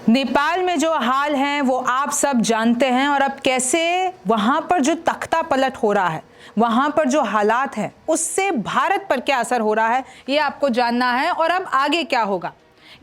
नेपाल में जो हाल है वो आप सब जानते हैं और अब कैसे वहां पर जो तख्ता पलट हो रहा है, वहां पर जो हालात है उससे भारत पर क्या असर हो रहा है ये आपको जानना है। और अब आगे क्या होगा,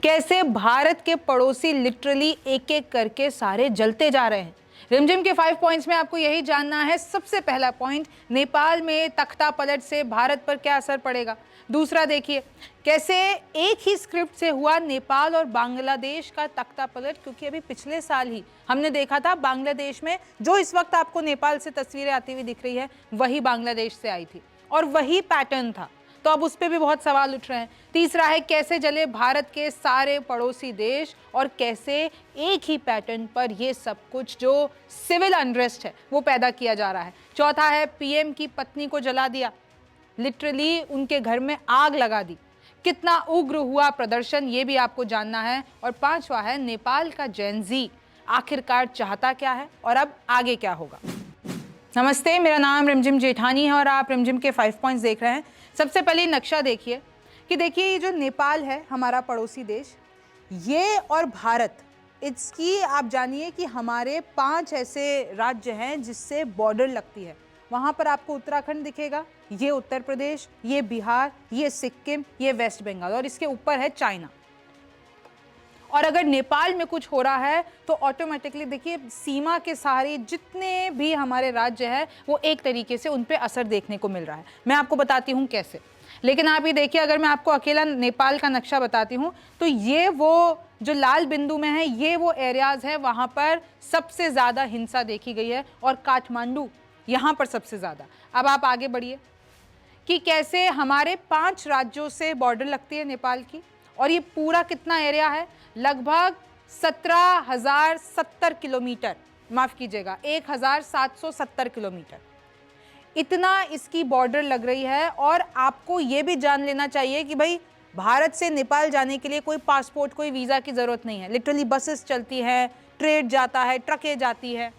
कैसे भारत के पड़ोसी लिटरली एक एक करके सारे जलते जा रहे हैं। रिमझिम के 5 पॉइंट्स में आपको यही जानना है। सबसे पहला पॉइंट, नेपाल में तख्ता पलट से भारत पर क्या असर पड़ेगा। दूसरा देखिए कैसे एक ही स्क्रिप्ट से हुआ नेपाल और बांग्लादेश का तख्ता पलट, क्योंकि अभी पिछले साल ही हमने देखा था बांग्लादेश में जो इस वक्त आपको नेपाल से तस्वीरें आती हुई दिख रही है वही बांग्लादेश से आई थी और वही पैटर्न था, तो अब उस पर भी बहुत सवाल उठ रहे हैं। तीसरा है कैसे जले भारत के सारे पड़ोसी देश और कैसे एक ही पैटर्न पर ये सब कुछ जो सिविल अनरेस्ट है वो पैदा किया जा रहा है। चौथा है पीएम की पत्नी को जला दिया, लिटरली उनके घर में आग लगा दी, कितना उग्र हुआ प्रदर्शन ये भी आपको जानना है। और पांचवा है नेपाल का जेनजी आखिरकार चाहता क्या है और अब आगे क्या होगा। नमस्ते, मेरा नाम रिमझिम जेठानी है और आप रिमझिम के 5 पॉइंट्स देख रहे हैं। सबसे पहले नक्शा देखिए कि देखिए ये जो नेपाल है हमारा पड़ोसी देश, ये और भारत, इसकी आप जानिए कि हमारे 5 ऐसे राज्य हैं जिससे बॉर्डर लगती है। वहाँ पर आपको उत्तराखंड दिखेगा, ये उत्तर प्रदेश, ये बिहार, ये सिक्किम, ये वेस्ट बंगाल और इसके ऊपर है चाइना। और अगर नेपाल में कुछ हो रहा है तो ऑटोमेटिकली देखिए सीमा के सहारे जितने भी हमारे राज्य हैं वो एक तरीके से उन पे असर देखने को मिल रहा है। मैं आपको बताती हूँ कैसे, लेकिन आप ये देखिए अगर मैं आपको अकेला नेपाल का नक्शा बताती हूँ तो ये वो जो लाल बिंदु में है ये वो एरियाज है वहाँ पर सबसे ज़्यादा हिंसा देखी गई है और काठमांडू यहाँ पर सबसे ज़्यादा। अब आप आगे बढ़िए कि कैसे हमारे 5 राज्यों से बॉर्डर लगती है नेपाल की और ये पूरा कितना एरिया है, लगभग 17,070 किलोमीटर, माफ कीजिएगा 1,770 किलोमीटर, इतना इसकी बॉर्डर लग रही है। और आपको ये भी जान लेना चाहिए कि भाई भारत से नेपाल जाने के लिए कोई पासपोर्ट कोई वीज़ा की ज़रूरत नहीं है, लिटरली बसेस चलती हैं, ट्रेन जाता है, ट्रकें जाती है।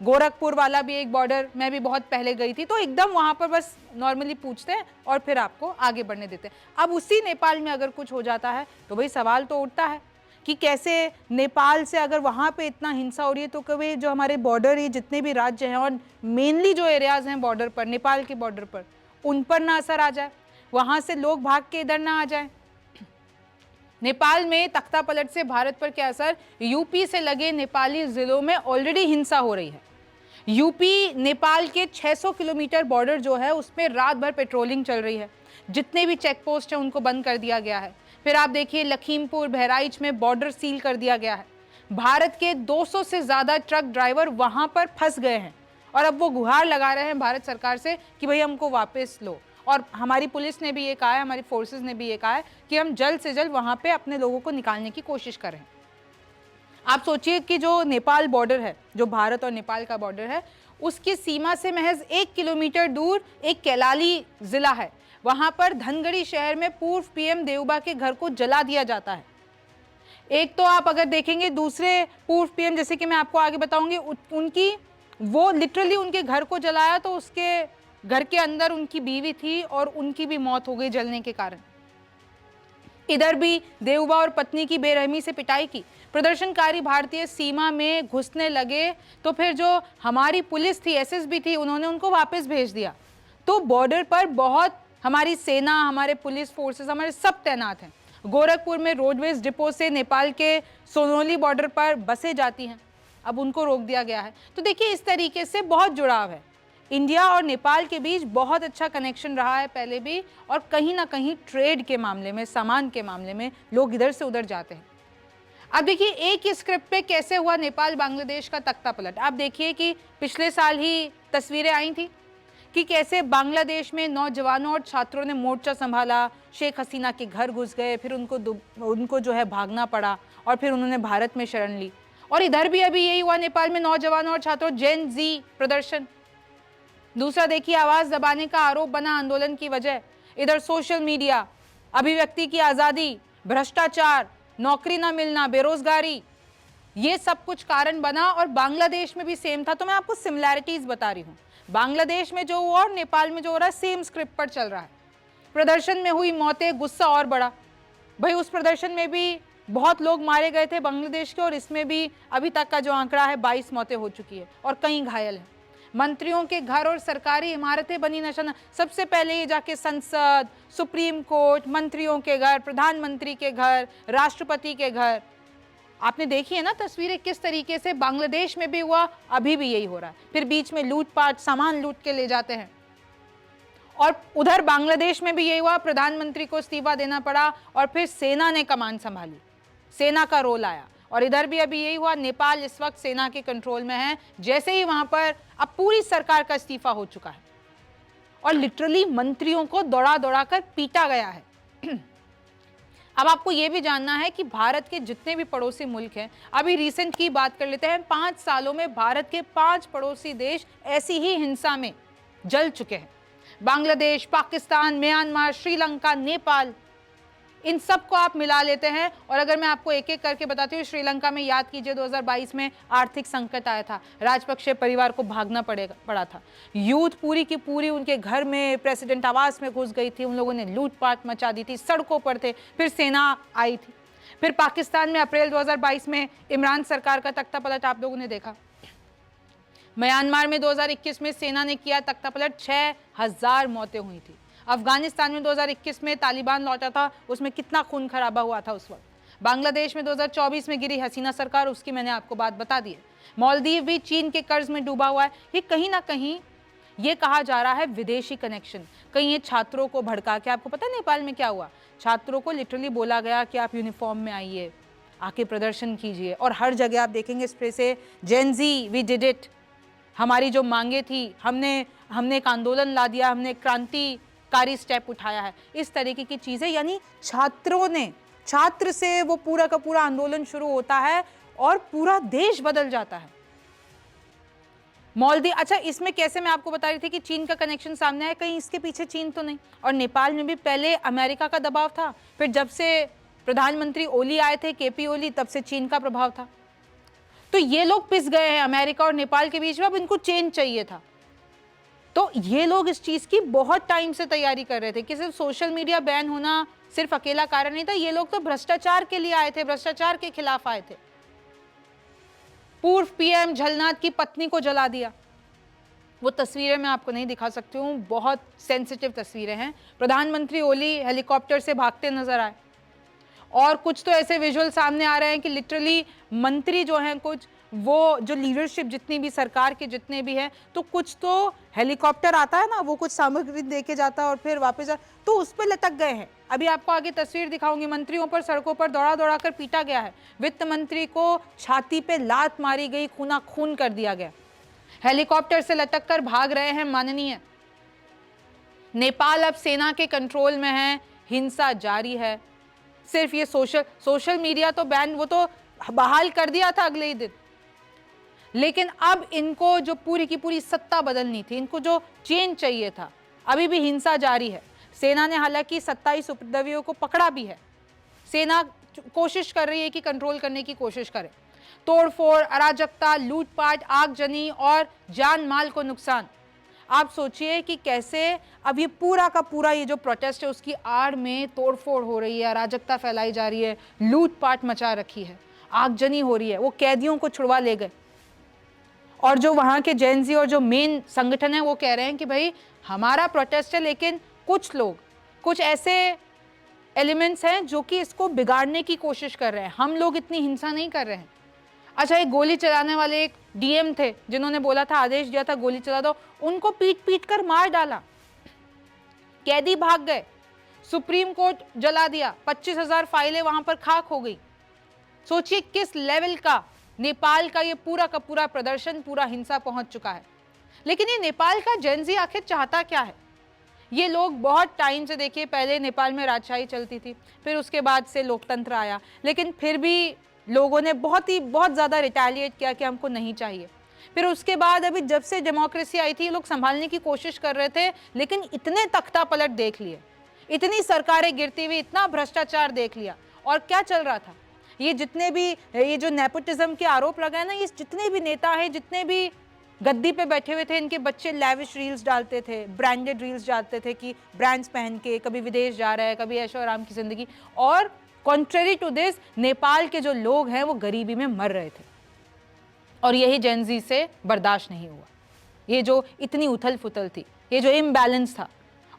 गोरखपुर वाला भी एक बॉर्डर मैं भी बहुत पहले गई थी, तो एकदम वहाँ पर बस नॉर्मली पूछते हैं और फिर आपको आगे बढ़ने देते हैं। अब उसी नेपाल में अगर कुछ हो जाता है तो भाई सवाल तो उठता है कि कैसे नेपाल से अगर वहाँ पे इतना हिंसा हो रही है तो कभी जो हमारे बॉर्डर ये जितने भी राज्य हैं और मेनली जो एरियाज़ हैं बॉर्डर पर, नेपाल के बॉर्डर पर, उन पर ना असर आ जाए, वहाँ से लोग भाग के इधर ना आ जाए। नेपाल में तख्ता पलट से भारत पर क्या असर, यूपी से लगे नेपाली जिलों में ऑलरेडी हिंसा हो रही है। यूपी नेपाल के 600 किलोमीटर बॉर्डर जो है उसमें रात भर पेट्रोलिंग चल रही है, जितने भी चेक पोस्ट हैं उनको बंद कर दिया गया है। फिर आप देखिए लखीमपुर बहराइच में बॉर्डर सील कर दिया गया है। भारत के 200 से ज़्यादा ट्रक ड्राइवर वहाँ पर फंस गए हैं और अब वो गुहार लगा रहे हैं भारत सरकार से कि भाई हमको वापस लो। और हमारी पुलिस ने भी ये कहा है, हमारी फोर्सेस ने भी ये कहा है कि हम जल्द से जल्द वहाँ पे अपने लोगों को निकालने की कोशिश करें। आप सोचिए कि जो नेपाल बॉर्डर है, जो भारत और नेपाल का बॉर्डर है, उसकी सीमा से महज 1 किलोमीटर दूर एक कैलाली जिला है। वहाँ पर धनगढ़ी शहर में पूर्व पीएम देउबा के घर को जला दिया जाता है। एक तो आप अगर देखेंगे दूसरे पूर्व पीएम, जैसे कि मैं आपको आगे बताऊंगी, उनकी वो लिटरली उनके घर को जलाया तो उसके घर के अंदर उनकी बीवी थी और उनकी भी मौत हो गई जलने के कारण। इधर भी देउबा और पत्नी की बेरहमी से पिटाई की, प्रदर्शनकारी भारतीय सीमा में घुसने लगे तो फिर जो हमारी पुलिस थी, एसएसबी थी, उन्होंने उनको वापस भेज दिया। तो बॉर्डर पर बहुत हमारी सेना, हमारे पुलिस फोर्सेस, हमारे सब तैनात हैं। गोरखपुर में रोडवेज डिपो से नेपाल के सोनोली बॉर्डर पर बसें जाती हैं, अब उनको रोक दिया गया है। तो देखिए इस तरीके से बहुत जुड़ाव है, इंडिया और नेपाल के बीच बहुत अच्छा कनेक्शन रहा है पहले भी, और कहीं ना कहीं ट्रेड के मामले में, सामान के मामले में लोग इधर से उधर जाते हैं। अब देखिए एक ही स्क्रिप्ट पे कैसे हुआ नेपाल बांग्लादेश का तख्ता पलट। आप देखिए कि पिछले साल ही तस्वीरें आई थी कि कैसे बांग्लादेश में नौजवानों और छात्रों ने मोर्चा संभाला, शेख हसीना के घर घुस गए, फिर उनको जो है भागना पड़ा और फिर उन्होंने भारत में शरण ली। और इधर भी अभी यही हुआ, नेपाल में नौजवानों और छात्रों जेन जी प्रदर्शन। दूसरा देखिए आवाज दबाने का आरोप बना आंदोलन की वजह, इधर सोशल मीडिया, अभिव्यक्ति की आज़ादी, भ्रष्टाचार, नौकरी ना मिलना, बेरोजगारी, ये सब कुछ कारण बना। और बांग्लादेश में भी सेम था। तो मैं आपको सिमिलैरिटीज बता रही हूँ, बांग्लादेश में जो हुआ और नेपाल में जो हो रहा है सेम स्क्रिप्ट पर चल रहा है। प्रदर्शन में हुई मौतें, गुस्सा और बढ़ा। भाई उस प्रदर्शन में भी बहुत लोग मारे गए थे बांग्लादेश के, और इसमें भी अभी तक का जो आंकड़ा है 22 मौतें हो चुकी है और कई घायल हैं। मंत्रियों के घर और सरकारी इमारतें बनी निशाना। सबसे पहले ये जाके संसद, सुप्रीम कोर्ट, मंत्रियों के घर, प्रधानमंत्री के घर, राष्ट्रपति के घर। आपने देखी है ना तस्वीरें किस तरीके से बांग्लादेश में भी हुआ, अभी भी यही हो रहा है। फिर बीच में लूटपाट, सामान लूट के ले जाते हैं। और उधर बांग्लादेश में भी यही हुआ, प्रधानमंत्री को इस्तीफा देना पड़ा और फिर सेना ने कमान संभाली, सेना का रोल आया। और इधर भी अभी यही हुआ, नेपाल इस वक्त सेना के कंट्रोल में है। जैसे ही वहां पर अब पूरी सरकार का इस्तीफा हो चुका है और लिटरली मंत्रियों को दौड़ा दौड़ा कर पीटा गया है। अब आपको यह भी जानना है कि भारत के जितने भी पड़ोसी मुल्क हैं, अभी रिसेंट की बात कर लेते हैं, 5 सालों में भारत के 5 पड़ोसी देश ऐसी ही हिंसा में जल चुके हैं। बांग्लादेश, पाकिस्तान, म्यांमार, श्रीलंका, नेपाल, इन सब को आप मिला लेते हैं। और अगर मैं आपको एक एक करके बताती हूँ, श्रीलंका में याद कीजिए 2022 में आर्थिक संकट आया था, राजपक्षे परिवार को भागना पड़ा था, यूथ पूरी की पूरी उनके घर में, प्रेसिडेंट आवास में घुस गई थी, उन लोगों ने लूटपाट मचा दी थी, सड़कों पर थे, फिर सेना आई थी। फिर पाकिस्तान में अप्रैल 2022 में इमरान सरकार का तख्ता पलट आप लोगों ने देखा। म्यांमार में 2021 में सेना ने किया तख्ता पलट, 6000 मौतें हुई थी। अफगानिस्तान में 2021 में तालिबान लौटा था, उसमें कितना खून खराबा हुआ था उस वक्त। बांग्लादेश में 2024 में गिरी हसीना सरकार, उसकी मैंने आपको बात बता दी है। मालदीव भी चीन के कर्ज में डूबा हुआ है। ये कहीं ना कहीं ये कहा जा रहा है विदेशी कनेक्शन। कहीं ये छात्रों को भड़का के, आपको पता है नेपाल में क्या हुआ, छात्रों को लिटरली बोला गया कि आप यूनिफॉर्म में आइए, आके प्रदर्शन कीजिए। और हर जगह आप देखेंगे इस पे से जेन ज़ी, वी डिड इट, हमारी जो मांगे थी, हमने एक आंदोलन ला दिया, हमने क्रांतिकारी स्टेप उठाया है, इस तरीके की चीजें। यानी छात्र से वो पूरा का पूरा आंदोलन शुरू होता है और पूरा देश बदल जाता है। मालदीव, अच्छा इसमें कैसे, मैं आपको बता रही थी कि चीन का कनेक्शन सामने आया, कहीं इसके पीछे चीन तो नहीं। और नेपाल में भी पहले अमेरिका का दबाव था, फिर जब से प्रधानमंत्री ओली आए थे, केपी ओली, तब से चीन का प्रभाव था। तो ये लोग पिस गए हैं अमेरिका और नेपाल के बीच में, अब इनको चेंज चाहिए था। तो ये लोग इस चीज की बहुत टाइम से तैयारी कर रहे थे कि सिर्फ सोशल मीडिया बैन होना सिर्फ अकेला कारण नहीं था, ये लोग तो भ्रष्टाचार के लिए आए थे, भ्रष्टाचार के खिलाफ आए थे। पूर्व पीएम झलनाथ की पत्नी को जला दिया, वो तस्वीरें मैं आपको नहीं दिखा सकती हूँ, बहुत सेंसिटिव तस्वीरें हैं। प्रधानमंत्री ओली हेलीकॉप्टर से भागते नजर आए, और कुछ तो ऐसे विजुअल सामने आ रहे हैं कि लिटरली मंत्री जो हैं, कुछ वो जो लीडरशिप जितनी भी सरकार के जितने भी हैं, तो कुछ तो हेलीकॉप्टर आता है ना, वो कुछ सामग्री देके जाता है और फिर वापस तो उस पर लटक गए हैं। अभी आपको आगे तस्वीर दिखाऊंगी, मंत्रियों पर सड़कों पर दौड़ा दौड़ा कर पीटा गया है, वित्त मंत्री को छाती पे लात मारी गई, खूना खून कर दिया गया, हेलीकॉप्टर से लटक कर भाग रहे हैं माननीय। नेपाल अब सेना के कंट्रोल में है, हिंसा जारी है। सिर्फ ये सोशल मीडिया तो बैन, वो तो बहाल कर दिया था अगले ही दिन, लेकिन अब इनको जो पूरी की पूरी सत्ता बदलनी थी, इनको जो चेंज चाहिए था, अभी भी हिंसा जारी है। सेना ने हालांकि 27 उपद्रवियों को पकड़ा भी है, सेना कोशिश कर रही है कि कंट्रोल करने की कोशिश करे। तोड़फोड़, अराजकता, लूटपाट, आगजनी और जान माल को नुकसान। आप सोचिए कि कैसे अब ये पूरा का पूरा ये जो प्रोटेस्ट है, उसकी आड़ में तोड़फोड़ हो रही है, अराजकता फैलाई जा रही है, लूटपाट मचा रखी है, आगजनी हो रही है। वो कैदियों को छुड़वा ले गए, और जो वहाँ के जेन ज़ी और जो मेन संगठन है, वो कह रहे हैं कि भाई हमारा प्रोटेस्ट है, लेकिन कुछ लोग, कुछ ऐसे एलिमेंट्स हैं जो कि इसको बिगाड़ने की कोशिश कर रहे हैं, हम लोग इतनी हिंसा नहीं कर रहे हैं। अच्छा, एक गोली चलाने वाले एक डीएम थे जिन्होंने बोला था, आदेश दिया था गोली चला दो, उनको पीट पीट कर मार डाला, कैदी भाग गए, सुप्रीम कोर्ट जला दिया, 25,000 फाइलें वहां पर खाक हो गई। सोचिए किस लेवल का नेपाल का ये पूरा का पूरा प्रदर्शन, पूरा हिंसा पहुंच चुका है। लेकिन ये नेपाल का जेन ज़ी आखिर चाहता क्या है? ये लोग बहुत टाइम से, देखिए पहले नेपाल में राजशाही चलती थी, फिर उसके बाद से लोकतंत्र आया, लेकिन फिर भी लोगों ने बहुत ज़्यादा रिटेलिएट किया कि हमको नहीं चाहिए। फिर उसके बाद अभी जब से डेमोक्रेसी आई थी, ये लोग संभालने की कोशिश कर रहे थे, लेकिन इतने तख्ता पलट देख लिए, इतनी सरकारें गिरती हुई, इतना भ्रष्टाचार देख लिया। और क्या चल रहा था, ये जितने भी ये जो नेपोटिज्म के आरोप लगाए ना, ये जितने भी नेता हैं, जितने भी गद्दी पे बैठे हुए थे, इनके बच्चे लैविश रील्स डालते थे, ब्रांडेड रील्स डालते थे कि ब्रांड्स पहन के, कभी विदेश जा रहा है, कभी ऐशो आराम की जिंदगी। और कॉन्ट्रेरी टू दिस, नेपाल के जो लोग हैं वो गरीबी में मर रहे थे और यही जेन ज़ी से बर्दाश्त नहीं हुआ। ये जो इतनी उथल फुथल थी, ये जो इम्बैलेंस था,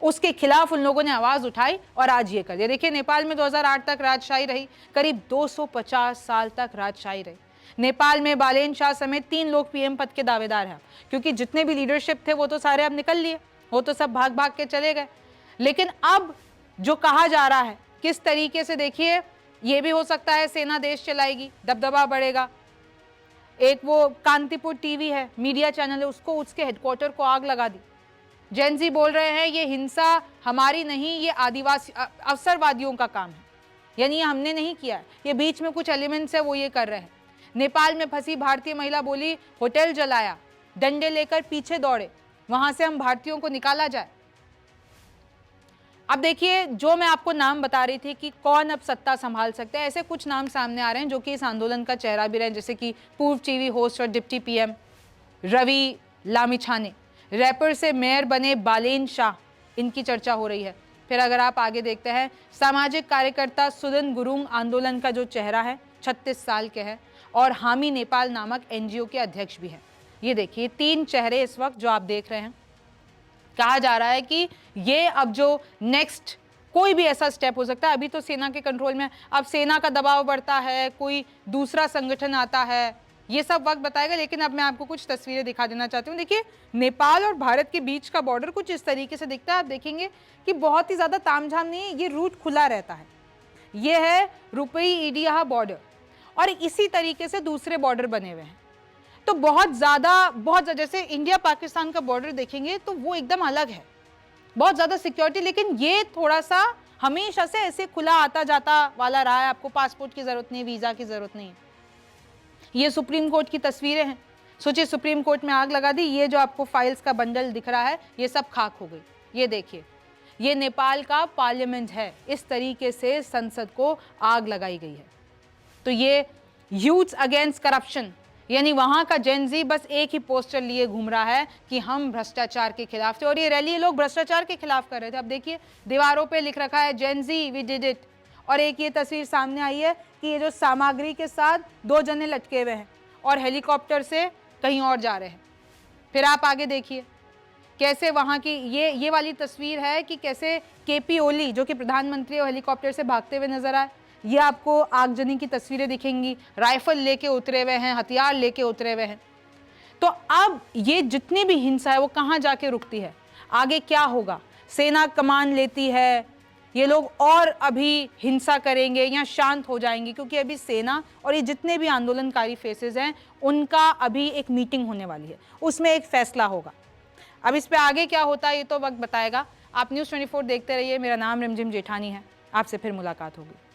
उसके खिलाफ उन लोगों ने आवाज उठाई और आज ये कर दिया। देखिए नेपाल में 2008 तक राजशाही रही, करीब 250 साल तक राजशाही रही। नेपाल में बालेन शाह समेत 3 लोग पीएम पद के दावेदार हैं, क्योंकि जितने भी लीडरशिप थे वो तो सारे अब निकल लिए, वो तो सब भाग भाग के चले गए। लेकिन अब जो कहा जा रहा है किस तरीके से, देखिए ये भी हो सकता है सेना देश चलाएगी, दबदबा बढ़ेगा। एक वो कांतिपुर टीवी है, मीडिया चैनल है, उसको उसके हेडक्वार्टर को आग लगा दी। जेन ज़ी बोल रहे हैं ये हिंसा हमारी नहीं, ये आदिवासी अवसरवादियों का काम है, यानी ये हमने नहीं किया है, ये बीच में कुछ एलिमेंट्स है वो ये कर रहे हैं। नेपाल में फंसी भारतीय महिला बोली होटल जलाया, डंडे लेकर पीछे दौड़े, वहां से हम भारतीयों को निकाला जाए। अब देखिए जो मैं आपको नाम बता रही थी कि कौन अब सत्ता संभाल सकता है, ऐसे कुछ नाम सामने आ रहे हैं जो कि इस आंदोलन का चेहरा भी रहे, जैसे कि पूर्व टीवी होस्ट और deputy PM Ravi Lamichhane, rapper से मेयर बने बालेन शाह, इनकी चर्चा हो रही है। फिर अगर आप आगे देखते हैं, सामाजिक कार्यकर्ता सुदन गुरुंग आंदोलन का जो चेहरा है, 36 साल के हैं और हामी नेपाल नामक एनजीओ के अध्यक्ष भी हैं। ये देखिए 3 चेहरे इस वक्त जो आप देख रहे हैं। कहा जा रहा है कि ये अब जो नेक्स्ट कोई भी ऐसा स्टेप हो सकता है, अभी तो सेना के कंट्रोल में, अब सेना का दबाव बढ़ता है, कोई दूसरा संगठन आता है, ये सब वक्त बताएगा। लेकिन अब मैं आपको कुछ तस्वीरें दिखा देना चाहती हूँ। देखिए नेपाल और भारत के बीच का बॉर्डर कुछ इस तरीके से दिखता है। आप देखेंगे कि बहुत ही ज़्यादा तामझाम नहीं है, ये रूट खुला रहता है। ये है रुपई ईडिया बॉर्डर और इसी तरीके से दूसरे बॉर्डर बने हुए हैं। तो बहुत ज़्यादा जैसे इंडिया पाकिस्तान का बॉर्डर देखेंगे तो वो एकदम अलग है, बहुत ज़्यादा सिक्योरिटी। लेकिन ये थोड़ा सा हमेशा से ऐसे खुला आता जाता वाला रहा है, आपको पासपोर्ट की ज़रूरत नहीं, वीज़ा की ज़रूरत नहीं। ये सुप्रीम कोर्ट की तस्वीरें हैं। सोचिए सुप्रीम कोर्ट में आग लगा दी, ये जो आपको फाइल्स का बंडल दिख रहा है ये सब खाक हो गई। ये देखिए ये नेपाल का पार्लियामेंट है, इस तरीके से संसद को आग लगाई गई है। तो ये यूथ्स अगेंस्ट करप्शन, यानी वहां का जेन ज़ी बस एक ही पोस्टर लिए घूम रहा है कि हम भ्रष्टाचार के खिलाफ थे, और ये रैली लोग भ्रष्टाचार के खिलाफ कर रहे थे। अब देखिए दीवारों पे लिख रखा है जेन ज़ी वी डिड इट, और एक ये तस्वीर सामने आई है कि ये जो सामग्री के साथ 2 जने लटके हुए हैं और हेलीकॉप्टर से कहीं और जा रहे हैं। फिर आप आगे देखिए कैसे वहाँ की ये वाली तस्वीर है कि कैसे केपी ओली जो कि प्रधानमंत्री और हेलीकॉप्टर से भागते हुए नजर आए। ये आपको आगजनी की तस्वीरें दिखेंगी, राइफल लेके उतरे हुए हैं, हथियार लेके उतरे हुए हैं। तो अब ये जितनी भी हिंसा है वो कहाँ जाके रुकती है, आगे क्या होगा? सेना कमान लेती है, ये लोग और अभी हिंसा करेंगे या शांत हो जाएंगे? क्योंकि अभी सेना और ये जितने भी आंदोलनकारी फेसेस हैं उनका अभी एक मीटिंग होने वाली है, उसमें एक फैसला होगा। अब इस पे आगे क्या होता है ये तो वक्त बताएगा। आप न्यूज़ 24 देखते रहिए। मेरा नाम रिमझिम जेठानी है, आपसे फिर मुलाकात होगी।